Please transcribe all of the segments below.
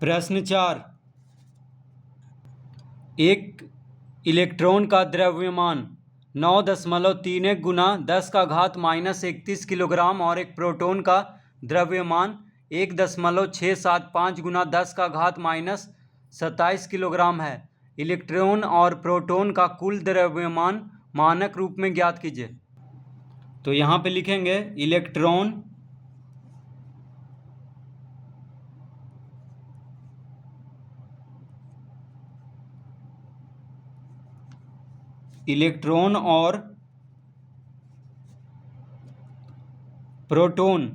प्रश्न 4। एक इलेक्ट्रॉन का द्रव्यमान 9.31 गुना 10⁻−31 किलोग्राम और एक प्रोटॉन का द्रव्यमान 1.675 गुना 10⁻−27 किलोग्राम है। इलेक्ट्रॉन और प्रोटॉन का कुल द्रव्यमान मानक रूप में ज्ञात कीजिए। तो यहाँ पे लिखेंगे इलेक्ट्रॉन और प्रोटॉन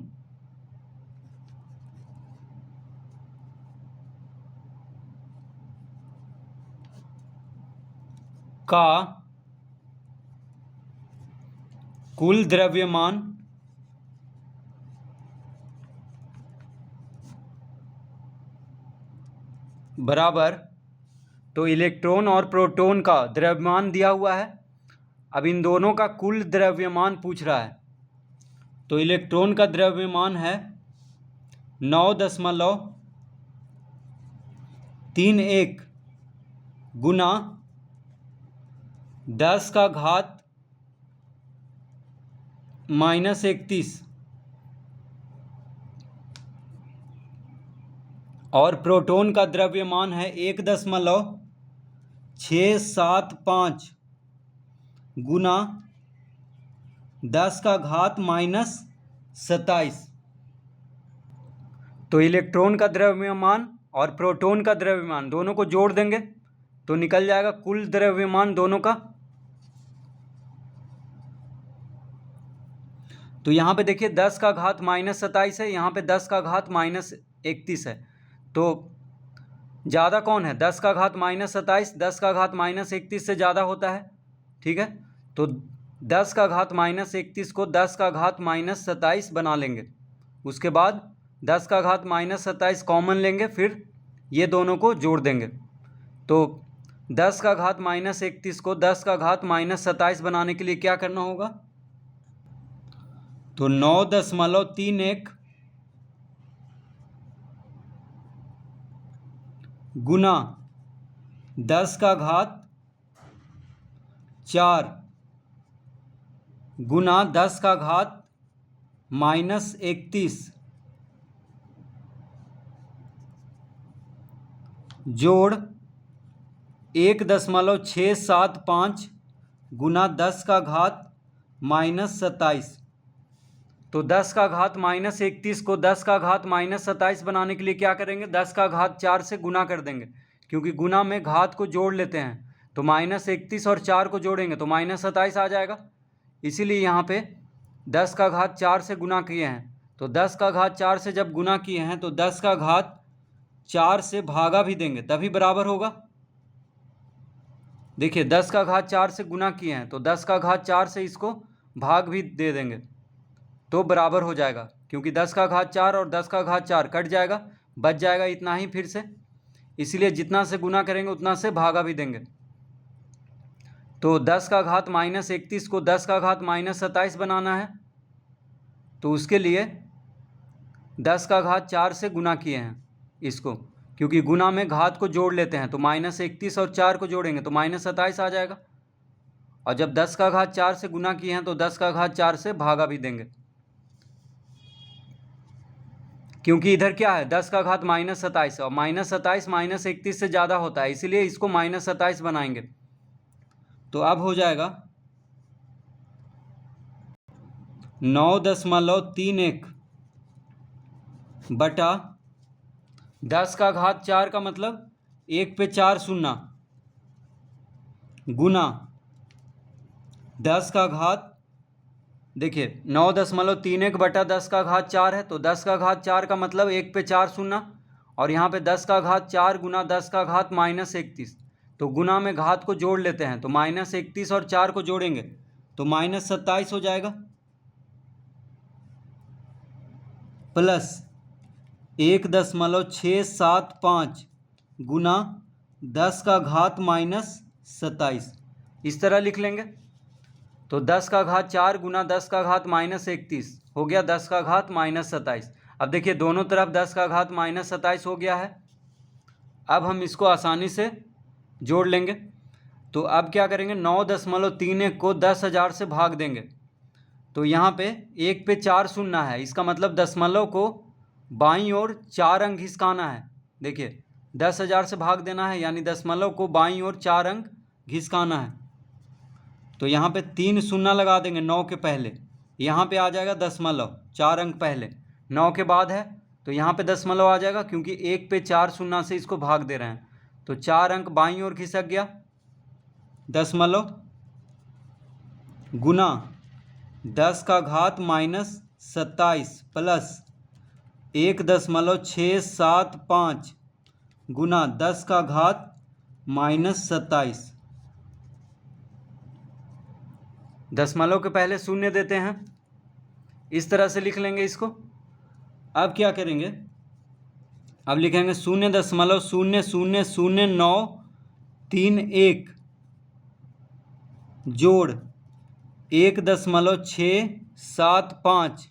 का कुल द्रव्यमान बराबर, तो इलेक्ट्रॉन और प्रोटॉन का द्रव्यमान दिया हुआ है। अब इन दोनों का कुल द्रव्यमान पूछ रहा है। तो इलेक्ट्रॉन का द्रव्यमान है 9.31 गुना 10⁻−31 और प्रोटॉन का द्रव्यमान है 1.675 गुना 10⁻−27। तो इलेक्ट्रॉन का द्रव्यमान और प्रोटॉन का द्रव्यमान दोनों को जोड़ देंगे तो निकल जाएगा कुल द्रव्यमान दोनों का। तो यहाँ पे देखिए 10⁻−27 है, यहाँ पे 10⁻−31 है। तो ज़्यादा कौन है? 10⁻−27 10⁻−31 से ज़्यादा होता है, ठीक है। तो 10⁻−31 को 10⁻−27 बना लेंगे। उसके बाद 10⁻−27 कॉमन लेंगे, फिर ये दोनों को जोड़ देंगे। तो 10⁻−31 को 10⁻−27 बनाने के लिए क्या करना होगा? तो 9.31 गुना 10⁻4 गुना 10⁻−31 जोड़ 1.675 गुना 10⁻−27। तो 10⁻−31 को 10⁻−27 बनाने के लिए क्या करेंगे? 10⁻4 से गुना कर देंगे, क्योंकि गुना में घात को जोड़ लेते हैं। तो -31 और 4 को जोड़ेंगे तो -27 आ जाएगा। इसीलिए यहाँ पे 10⁻4 से गुना किए हैं। तो 10⁻4 से जब गुना किए हैं तो 10⁻4 से भागा भी देंगे, तभी बराबर होगा। देखिए 10⁻4 से गुना किए हैं तो 10⁻4 से इसको भाग भी दे देंगे तो बराबर हो जाएगा, क्योंकि 10⁻4 और 10⁻4 कट जाएगा, बच जाएगा इतना ही फिर से। इसलिए जितना से गुना करेंगे उतना से भागा भी देंगे। तो 10⁻−31 को 10⁻−27 बनाना है, तो उसके लिए 10⁻4 से गुना किए हैं इसको, क्योंकि गुना में घात को जोड़ लेते हैं। तो -31 और 4 को जोड़ेंगे तो -27 आ जाएगा। और जब 10⁻4 से गुना किए हैं तो 10⁻4 से भागा भी देंगे, क्योंकि इधर क्या है? 10⁻−27 और -27 -31 से ज़्यादा होता है, इसीलिए इसको -27 बनाएंगे। तो अब हो जाएगा 9.31 बटा 10⁻4 का मतलब 1 पे 4 शून्य गुना 10⁻, देखिए 9.31 बटा 10⁻4 है, तो 10⁻4 का मतलब 1 पे 4 शून्य, और यहाँ पे 10⁻4 गुना 10⁻−31। तो गुना में घात को जोड़ लेते हैं, तो -31 और 4 को जोड़ेंगे तो -27 हो जाएगा, प्लस 1.675 गुना 10⁻−27 इस तरह लिख लेंगे। तो 10⁻4 गुना 10⁻−31 हो गया 10⁻−27। अब देखिए दोनों तरफ 10⁻−27 हो गया है, अब हम इसको आसानी से जोड़ लेंगे। तो अब क्या करेंगे, 9.31 को 10,000 से भाग देंगे। तो यहाँ पे 1 पे 4 शून्य है, इसका मतलब दशमलव को बाईं ओर 4 अंक घिसकाना है। देखिए 10,000 से भाग देना है, यानी दशमलव को बाईं ओर 4 अंक घिसकाना है। तो यहाँ पे 3 शून्य लगा देंगे 9 के पहले, यहाँ पे आ जाएगा दशमलव 4 अंक पहले, 9 के बाद है तो यहाँ पे दशमलव आ जाएगा, क्योंकि 1 पे 4 शून्य से इसको भाग दे रहे हैं। तो 4 अंक बाईं ओर खिसक गया, दशमलव गुना 10 का घात -27 प्लस 1.675 गुना 10 का घात -27। दशमलव के पहले शून्य देते हैं, इस तरह से लिख लेंगे इसको। अब क्या करेंगे, अब लिखेंगे 0.0000931 जोड़ 1.675,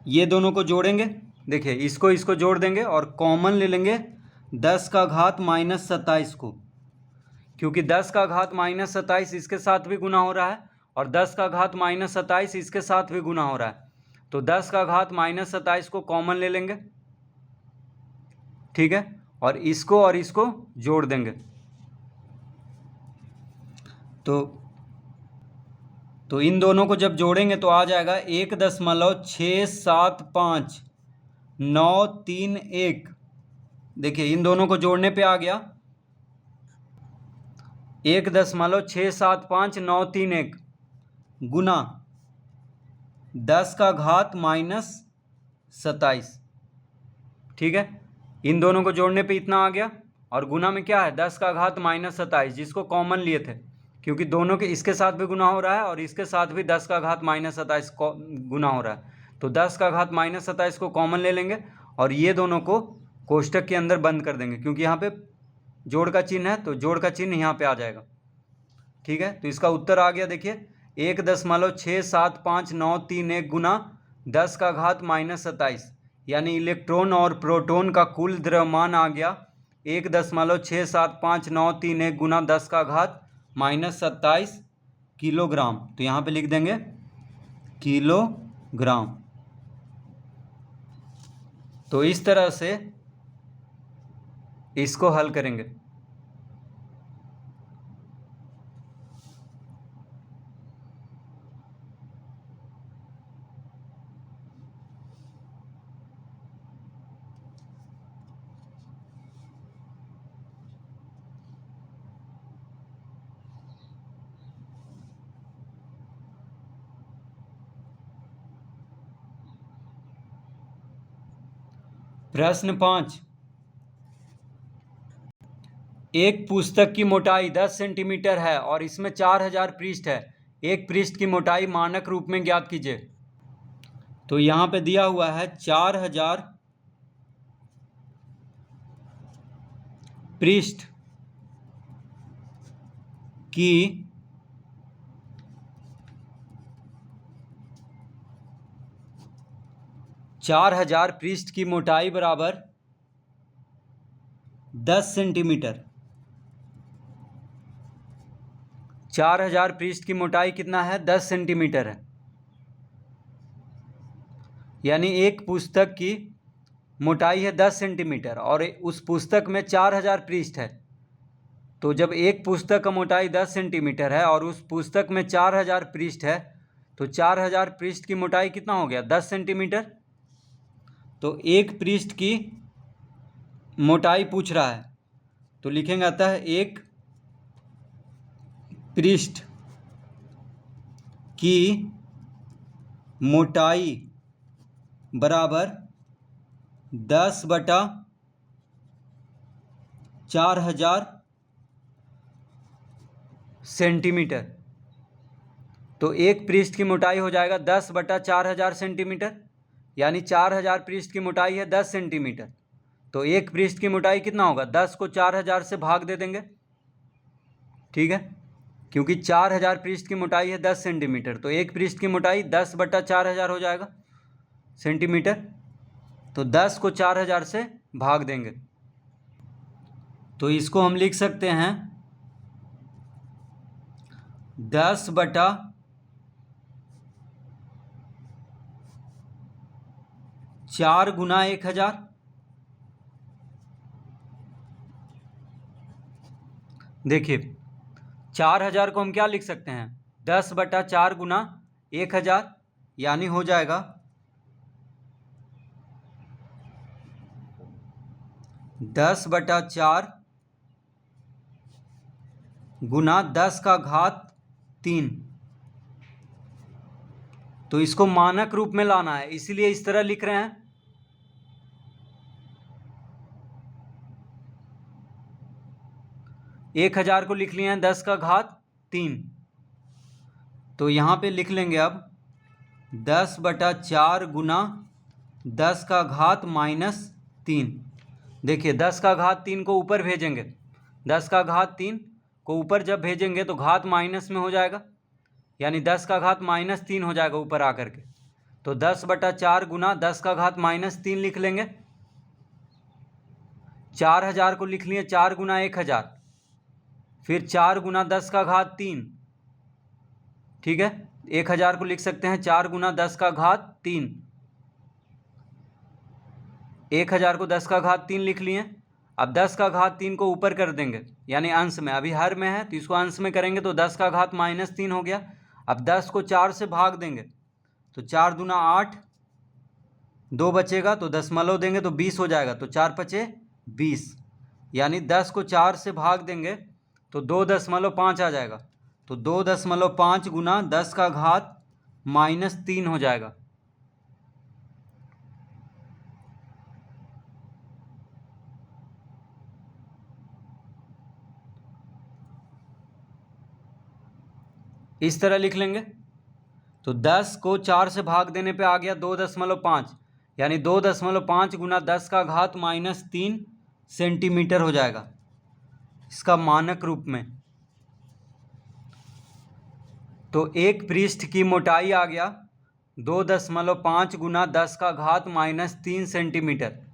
ये दोनों को जोड़ेंगे। देखिए इसको जोड़ देंगे और कॉमन ले लेंगे 10 का घात -27 को, क्योंकि 10 का घात -27 इसके साथ भी गुना हो रहा है और 10 का घात -27 इसके साथ भी गुना हो रहा है। तो 10 का घात -27 को कॉमन ले लेंगे, ठीक है, और इसको जोड़ देंगे। तो इन दोनों को जब जोड़ेंगे तो आ जाएगा 1.675,931। देखिए इन दोनों को जोड़ने पे आ गया 1.675,931 गुना 10 का घात -27, ठीक है। इन दोनों को जोड़ने पे इतना आ गया, और गुना में क्या है 10 का घात -27, जिसको कॉमन लिए थे, क्योंकि दोनों के इसके साथ भी गुना हो रहा है और इसके साथ भी 10 का घात -27 गुना हो रहा है। तो 10 का घात -27 को कॉमन ले लेंगे और ये दोनों को कोष्टक के अंदर बंद कर देंगे, क्योंकि यहाँ पे जोड़ का चिन्ह है तो जोड़ का चिन्ह यहाँ पे आ जाएगा, ठीक है। तो इसका उत्तर आ गया, देखिए 1.675,931 गुना 10 का घात -27, यानी इलेक्ट्रॉन और प्रोटॉन का कुल द्रव्यमान आ गया 1.675,931 गुना 10 का घात -27 किलोग्राम। तो यहाँ पे लिख देंगे किलोग्राम। तो इस तरह से इसको हल करेंगे। प्रश्न 5, एक पुस्तक की मोटाई 10 सेंटीमीटर है और इसमें 4000 पृष्ठ है। एक पृष्ठ की मोटाई मानक रूप में ज्ञात कीजिए। तो यहाँ पे दिया हुआ है 4000 पृष्ठ की पृष्ठ की मोटाई बराबर 10 सेंटीमीटर। 4000 पृष्ठ की मोटाई कितना है, 10 सेंटीमीटर है, यानी एक पुस्तक की मोटाई है 10 सेंटीमीटर और उस पुस्तक में 4000 पृष्ठ है। तो जब एक पुस्तक का मोटाई 10 सेंटीमीटर है और उस पुस्तक में 4000 पृष्ठ है, तो 4000 पृष्ठ की मोटाई कितना हो गया, 10 सेंटीमीटर। तो एक पृष्ठ की मोटाई पूछ रहा है, तो लिखेंगे आता है एक पृष्ठ की मोटाई बराबर 10/4000 सेंटीमीटर। तो एक पृष्ठ की मोटाई हो जाएगा 10/4000 सेंटीमीटर, यानी 4000 पृष्ठ की मोटाई है 10 सेंटीमीटर। तो एक पृष्ठ की मोटाई कितना होगा, 10 को 4000 से भाग दे देंगे, ठीक है, क्योंकि 4000 पृष्ठ की मोटाई है 10 सेंटीमीटर। तो एक पृष्ठ की मोटाई 10/4000 हो जाएगा सेंटीमीटर। तो 10 को 4000 से भाग देंगे। तो इसको हम लिख सकते हैं 10/4 गुना 1000। देखिए 4000 को हम क्या लिख सकते हैं, 10/4 गुना 1000, यानी हो जाएगा 10/4 गुना 10⁻3। तो इसको मानक रूप में लाना है, इसीलिए इस तरह लिख रहे हैं। एक 1000 को लिख लिए हैं 10⁻3। तो यहाँ पे लिख लेंगे अब 10/4 गुना 10⁻−3। देखिए 10⁻3 को ऊपर भेजेंगे, 10⁻3 को ऊपर जब भेजेंगे तो घात माइनस में हो जाएगा, यानी 10⁻−3 हो जाएगा ऊपर आकर के। तो 10/4 गुना 10⁻−3 लिख लेंगे। 4000 को लिख लिए 4 गुना 1000, फिर 4 गुना 10⁻3। ठीक है, 1000 को लिख सकते हैं 4 गुना 10⁻3। 1000 को 10⁻3 लिख लिए। अब 10⁻3 को ऊपर कर देंगे, यानी अंश में, अभी हर में है तो इसको अंश में करेंगे तो 10⁻−3 हो गया। अब 10 को 4 से भाग देंगे तो 4 दूना 8, 2 बचेगा तो दशमलव देंगे तो 20 हो जाएगा। तो 4×5 = 20, यानी 10 को 4 से भाग देंगे तो 2.5 आ जाएगा। तो 2.5 गुना 10⁻−3 हो जाएगा। इस तरह लिख लेंगे। तो 10 को 4 से भाग देने पे आ गया 2.5, यानी 2.5 गुना 10⁻−3 सेंटीमीटर हो जाएगा इसका मानक रूप में। तो एक पृष्ठ की मोटाई आ गया 2.5 गुना 10⁻−3 सेंटीमीटर।